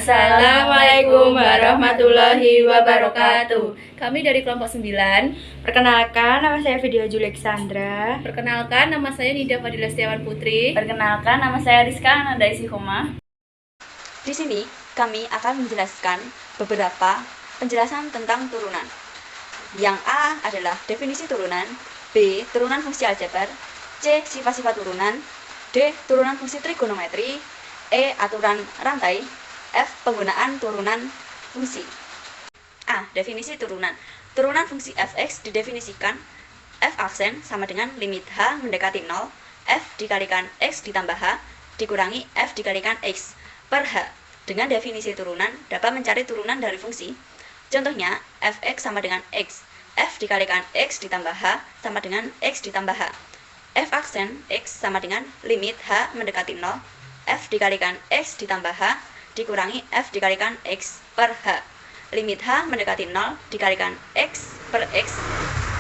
Assalamualaikum warahmatullahi wabarakatuh. Kami dari kelompok 9. Perkenalkan, nama saya Vidya Julexandra. Perkenalkan, nama saya Nida Fadila Setiawan Putri. Perkenalkan, nama saya Rizka Ananda Isihoma. Di sini kami akan menjelaskan beberapa penjelasan tentang turunan. Yang A adalah definisi turunan, B turunan fungsi aljabar, C sifat-sifat turunan, D turunan fungsi trigonometri, E aturan rantai, F penggunaan turunan fungsi. A. Definisi turunan. Turunan fungsi fx didefinisikan f aksen sama dengan limit h mendekati 0, f dikalikan x ditambah h dikurangi f dikalikan x per h. Dengan definisi turunan dapat mencari turunan dari fungsi. Contohnya, fx sama dengan x, f dikalikan x ditambah h sama dengan x ditambah h. F aksen x sama dengan limit h mendekati 0, f dikalikan x ditambah h dikurangi f dikalikan x per h. Limit h mendekati 0 dikalikan x per x.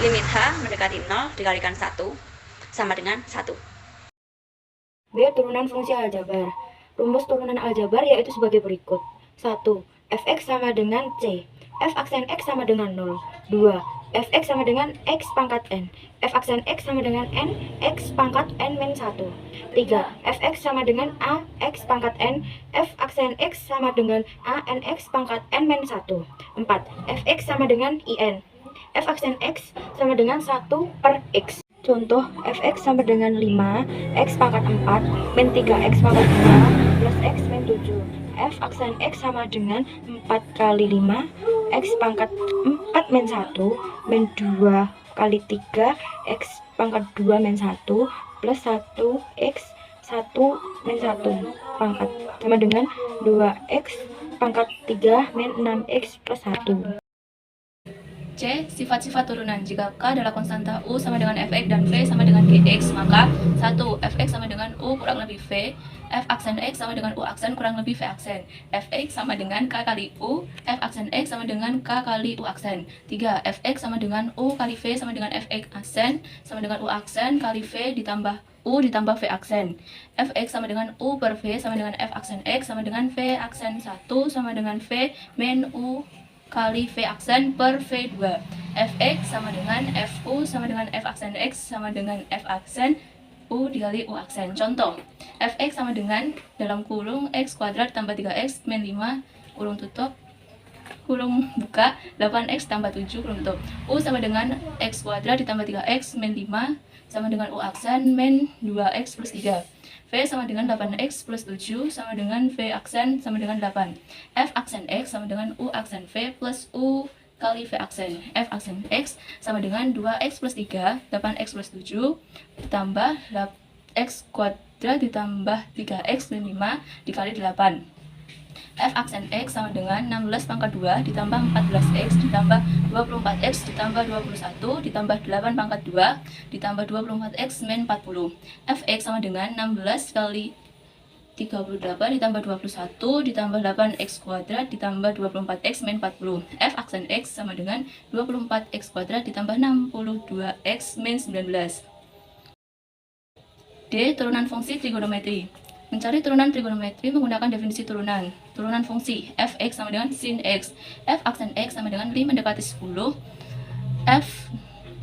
Limit h mendekati 0 dikalikan 1 sama dengan 1. B. Turunan fungsi aljabar. Rumus turunan aljabar yaitu sebagai berikut. 1. Fx sama dengan c. F aksen x sama dengan 0. 2. Fx sama dengan x pangkat n. F aksen x sama dengan n, x pangkat n min 1. 3. Fx sama dengan a, x pangkat n. F aksen x sama dengan a, n x pangkat n min 1. 4. Fx sama dengan in. F aksen x sama dengan 1 per x. Contoh, fx sama dengan 5, x pangkat 4, min 3, x pangkat 2, plus x min 7. F aksen x sama dengan 4 kali 5, x pangkat 4 min 1, min 2 kali 3, x pangkat 2 min 1, plus 1, x 1 min 1 pangkat, sama dengan 2x pangkat 3 min 6x plus 1. C. Sifat-sifat turunan. Jika K adalah konstanta U sama dengan Fx dan V sama dengan Gx, maka 1. Fx sama dengan U kurang lebih V, F aksen X sama dengan U aksen kurang lebih V aksen. Fx sama dengan K kali U, F aksen X sama dengan K kali U aksen. 3. Fx sama dengan U kali V sama dengan Fx aksen sama dengan U aksen kali V ditambah U ditambah V aksen. Fx sama dengan U per V sama dengan F aksen X sama dengan V aksen 1 sama dengan V min U kali V aksen per V2. Fx sama dengan Fu sama dengan F aksen X sama dengan F aksen U dikali U aksen. Contoh, Fx sama dengan dalam kurung X kuadrat tambah 3x min 5 kurung tutup kurung buka 8x tambah 7 kurung tutup. U sama dengan X kuadrat ditambah 3x min 5 sama dengan U aksen min 2x plus 3. V sama dengan 8x plus 7 sama dengan V aksen sama dengan 8. F aksen X sama dengan U aksen V plus U kali V aksen. F aksen X sama dengan 2x plus 3, 8x plus 7 ditambah x kuadrat ditambah 3x min 5 dikali 8. F aksen X sama dengan 16 pangkat 2 ditambah 14x ditambah 24x ditambah 21 ditambah 8 pangkat 2 ditambah 24x min 40. Fx sama dengan 16 kali 38 ditambah 21 ditambah 8x kuadrat ditambah 24x min 40. F aksen X sama dengan 24x kuadrat ditambah 62x min 19. D. Turunan fungsi trigonometri. Mencari turunan trigonometri menggunakan definisi turunan. Turunan fungsi fx sama dengan sin x, f aksen x sama dengan 5 mendekati 10, f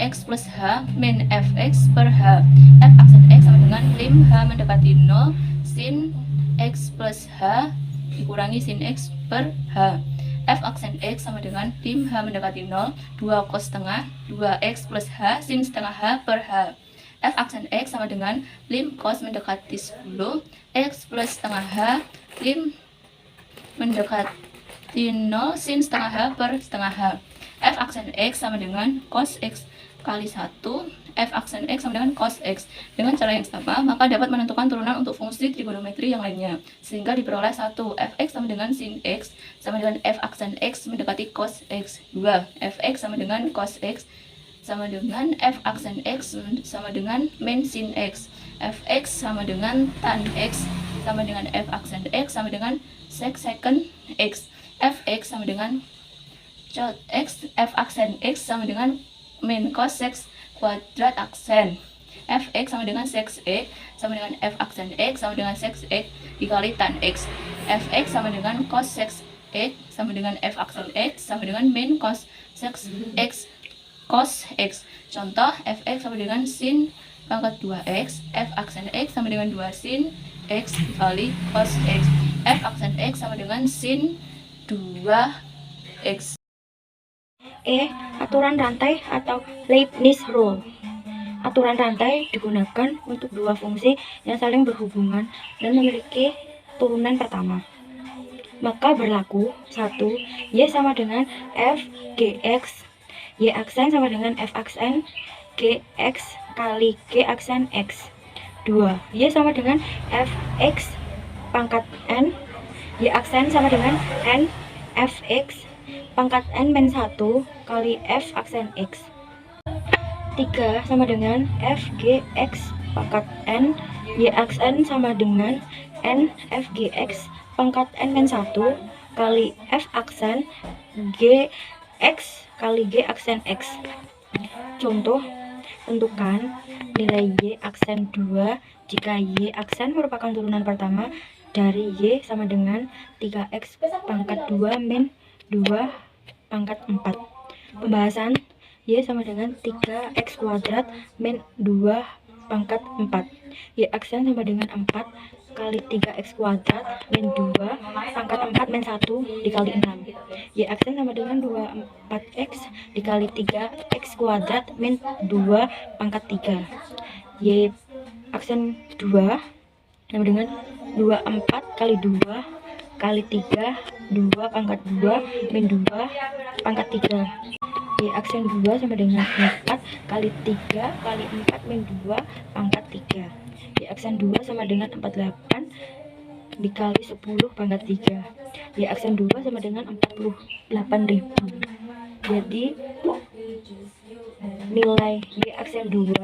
x plus h min fx per h. F aksen x sama dengan lim h mendekati 0, sin x plus h dikurangi sin x per h. F aksen x sama dengan lim h mendekati 0, 2 cos setengah, 2x plus h sin setengah h per h. F aksen X sama dengan lim cos mendekati 10, X plus setengah H, lim mendekati 0, sin setengah H per setengah H. F aksen X sama dengan cos X kali 1, F aksen X sama dengan cos X. Dengan cara yang sama, maka dapat menentukan turunan untuk fungsi trigonometri yang lainnya. Sehingga diperoleh 1, Fx sama dengan sin X sama dengan F aksen X mendekati cos X. 2, Fx sama dengan cos X sama dengan F aksen X sama dengan min sin X. Fx sama dengan tan X sama dengan F aksen X sama dengan sec secant X. Fx sama dengan cot X. F aksen X sama dengan min cos X kuadrat aksen. fx sama dengan sec x sama dengan f aksen x sama dengan sec x dikali tan x. Fx sama dengan cos sec x sama dengan f aksen x sama dengan min cos sec x cos x. Contoh, fx sama dengan sin pangkat 2x, f aksen x sama dengan 2 sin x dikali cos x. F aksen x sama dengan sin 2x. Aturan rantai atau Leibniz Rule. Aturan rantai digunakan untuk dua fungsi yang saling berhubungan dan memiliki turunan pertama. Maka berlaku 1. Y sama dengan f gx, y aksen sama dengan f aksen gx kali g aksen x. 2. Y sama dengan fx pangkat n, y aksen sama dengan n fx pangkat n min 1 kali f aksen x. 3 sama dengan fgx pangkat n, y aksen sama dengan n fgx pangkat n min 1 kali f aksen gx kali g aksen x. Contoh, tentukan nilai y aksen 2 jika y aksen merupakan turunan pertama dari y sama dengan 3x pangkat 2 min 2 pangkat 4. Pembahasan y sama dengan 3x kuadrat min 2 pangkat 4. Y aksen sama dengan 4 kali 3x kuadrat min 2 pangkat 4 min 1 dikali 6. Y aksen sama dengan 24x dikali 3x kuadrat min 2 pangkat 3. Y aksen 2 sama dengan 24 kali 2 kali 3 2 pangkat 2 min 2 pangkat 3. Y aksen 2 sama dengan 4 kali 3 kali 4 min 2 pangkat 3. Y aksen 2 sama dengan 48 dikali 10 pangkat 3. Y aksen 2 sama dengan 48.000. Jadi nilai Y aksen 2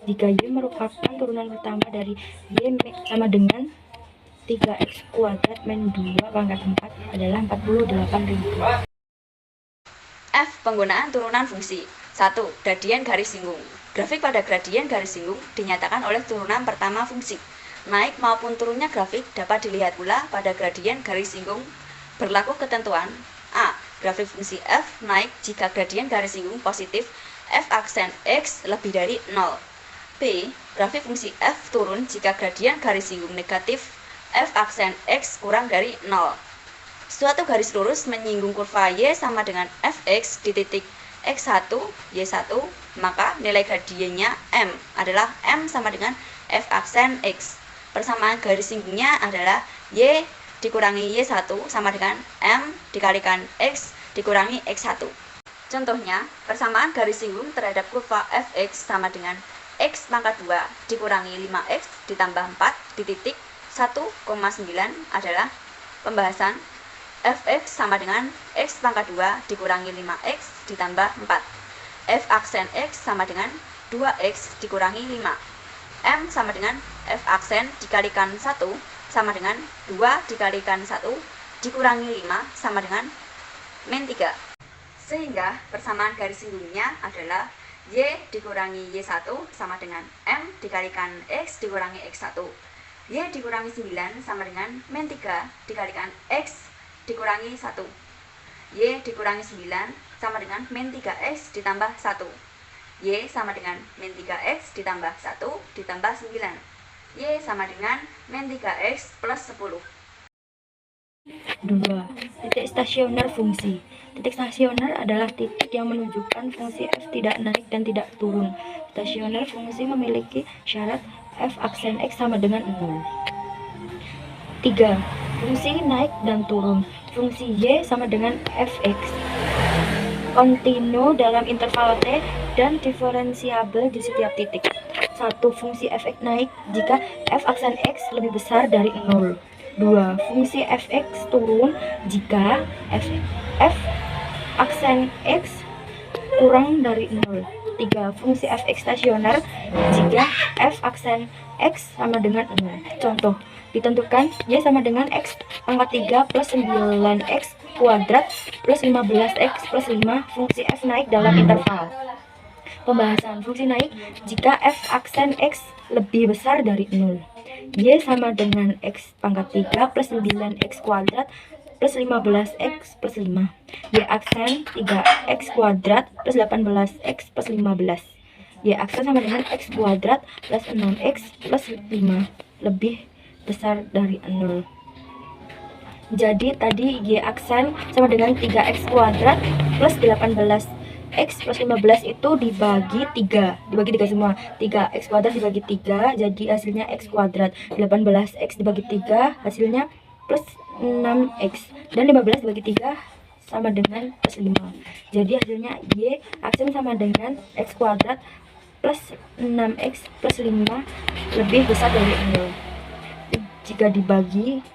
jika Y merupakan turunan pertama dari Y sama dengan 3x kuadrat min 2 pangkat 4 adalah 48.000. F. Penggunaan turunan fungsi. 1. Gradien garis singgung. Grafik pada gradien garis singgung dinyatakan oleh turunan pertama fungsi. Naik maupun turunnya grafik dapat dilihat pula pada gradien garis singgung. Berlaku ketentuan A. Grafik fungsi f naik jika gradien garis singgung positif f aksen x lebih dari 0. B. Grafik fungsi f turun jika gradien garis singgung negatif f aksen x kurang dari 0. Suatu garis lurus menyinggung kurva y sama dengan fx di titik x1, y1, maka nilai gradiennya m adalah m sama dengan f aksen x. Persamaan garis singgungnya adalah y dikurangi y1 sama dengan m dikalikan x dikurangi x1. Contohnya, persamaan garis singgung terhadap kurva fx sama dengan x pangkat 2 dikurangi 5x ditambah 4 di titik 1,9 adalah pembahasan fx sama dengan x pangkat 2 dikurangi 5x ditambah 4. F aksen x sama dengan 2x dikurangi 5. M sama dengan f aksen dikalikan 1 sama dengan 2 dikalikan 1 dikurangi 5 sama dengan min 3. Sehingga persamaan garis singgungnya adalah y dikurangi y1 sama dengan m dikalikan x dikurangi x1. Y dikurangi 9 sama dengan min 3 dikalikan x dikurangi 1. Y dikurangi 9 sama dengan min 3x ditambah 1. Y sama dengan min 3x ditambah 1 ditambah 9. Y sama dengan min 3x plus 10. 2. Titik stasioner fungsi. Titik stasioner adalah titik yang menunjukkan fungsi f tidak naik dan tidak turun. Stasioner fungsi memiliki syarat f aksen x sama dengan 0. 3. Fungsi naik dan turun. Fungsi y sama dengan fx. Kontinu dalam interval t dan diferensiabel di setiap titik. 1. Fungsi fx naik jika f aksen x lebih besar dari 0. 2. Fungsi fx turun jika f aksen x kurang dari 0. 3. Fungsi fx stasioner jika f aksen x sama dengan 0. Contoh, ditentukan y sama dengan x pangkat 3 plus 9x kuadrat plus 15x plus 5 fungsi f naik dalam interval. Pembahasan fungsi naik jika f aksen x lebih besar dari 0. Y sama dengan x pangkat 3 plus 9x kuadrat plus 15x plus 5. Y aksen 3x kuadrat plus 18x plus 15. Y aksen sama dengan x kuadrat plus 6x plus 5 lebih besar dari 0. Jadi tadi Y aksen sama dengan 3x kuadrat plus 18x plus 15 itu dibagi 3 semua. 3x kuadrat dibagi 3 jadi hasilnya x kuadrat. 18x dibagi 3 hasilnya plus 6x, dan 15 dibagi 3 sama dengan plus 5. Jadi hasilnya Y aksen sama dengan x kuadrat plus 6x plus 5 lebih besar dari 0. Jika dibagi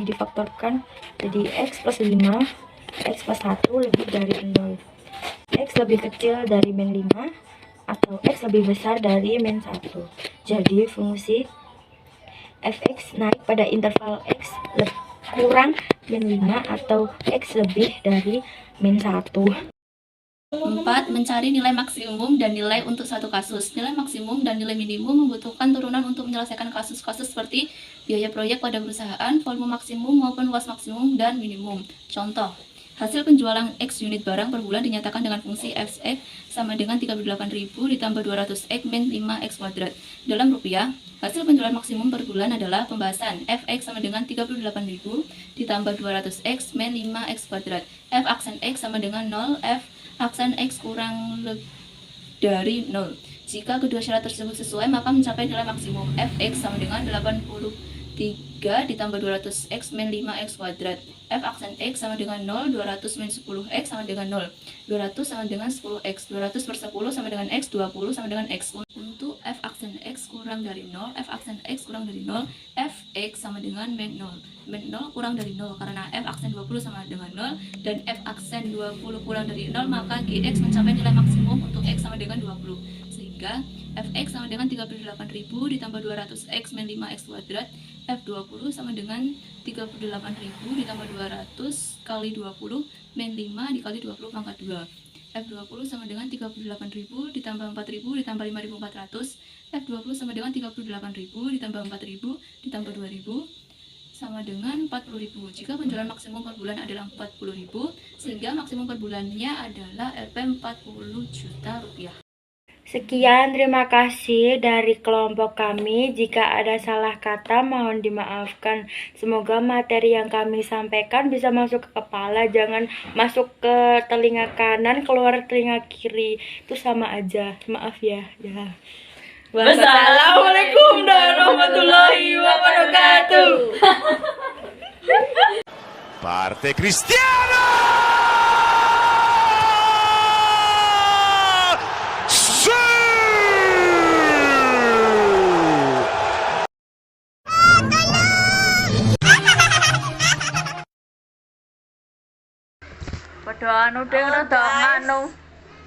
difaktorkan jadi x plus 5, x plus 1 lebih dari 0. X lebih kecil dari min 5 atau x lebih besar dari min 1. Jadi fungsi fx naik pada interval x kurang min 5 atau x lebih dari min 1. 4. Mencari nilai maksimum dan nilai untuk satu kasus. Nilai maksimum dan nilai minimum membutuhkan turunan untuk menyelesaikan kasus-kasus seperti biaya proyek pada perusahaan, volume maksimum maupun luas maksimum dan minimum. Contoh, hasil penjualan X unit barang per bulan dinyatakan dengan fungsi Fx sama dengan 38.000 ditambah 200x min 5x kuadrat. Dalam rupiah, hasil penjualan maksimum per bulan adalah pembahasan Fx sama dengan 38.000 ditambah 200x min 5x kuadrat. F aksen X sama dengan 0, F aksen X kurang dari 0. Jika kedua syarat tersebut sesuai, maka mencapai nilai maksimum Fx sama dengan 83 ditambah 200x min 5x kuadrat. F aksen X sama dengan 0, 200 min 10x sama dengan 0. 200 sama dengan 10x, 200 per 10 sama dengan x, 20 sama dengan x. Untuk F aksen X kurang dari 0, F aksen X kurang dari 0, Fx sama dengan min 0. Min 0 kurang dari 0 karena F aksen 20 sama dengan 0 dan F aksen 20 kurang dari 0, maka Gx mencapai nilai maksimum untuk X sama dengan 20. Sehingga Fx sama dengan 38.000 ditambah 200x min 5x kuadrat. F20 sama dengan 38.000 ditambah 200 kali 20 min 5 dikali 20 pangkat 2. F20 sama dengan 38.000 ditambah 4.000 ditambah 5.400. F20 sama dengan 38.000 ditambah 4.000 ditambah 2.000 sama dengan 40.000. Jika penjualan maksimum per bulan adalah 40.000, sehingga maksimum per bulannya adalah Rp 40 juta rupiah. Sekian, terima kasih dari kelompok kami. Jika ada salah kata, mohon dimaafkan. Semoga materi yang kami sampaikan bisa masuk ke kepala, jangan masuk ke telinga kanan, keluar telinga kiri. Itu sama aja. Maaf ya. Wassalamualaikum warahmatullahi wabarakatuh. Parte Cristiano! Sì! Padha anu ding rada nganu.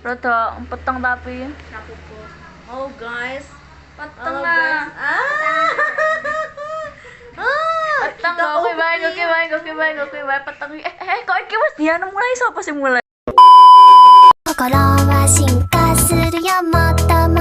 Rada peteng tapi. Oh guys, Peteng halo lah. guys. Peteng oke bae peteng. Kok iki wis dianu mulai sapa sing mulai? 心は進化するよもっとも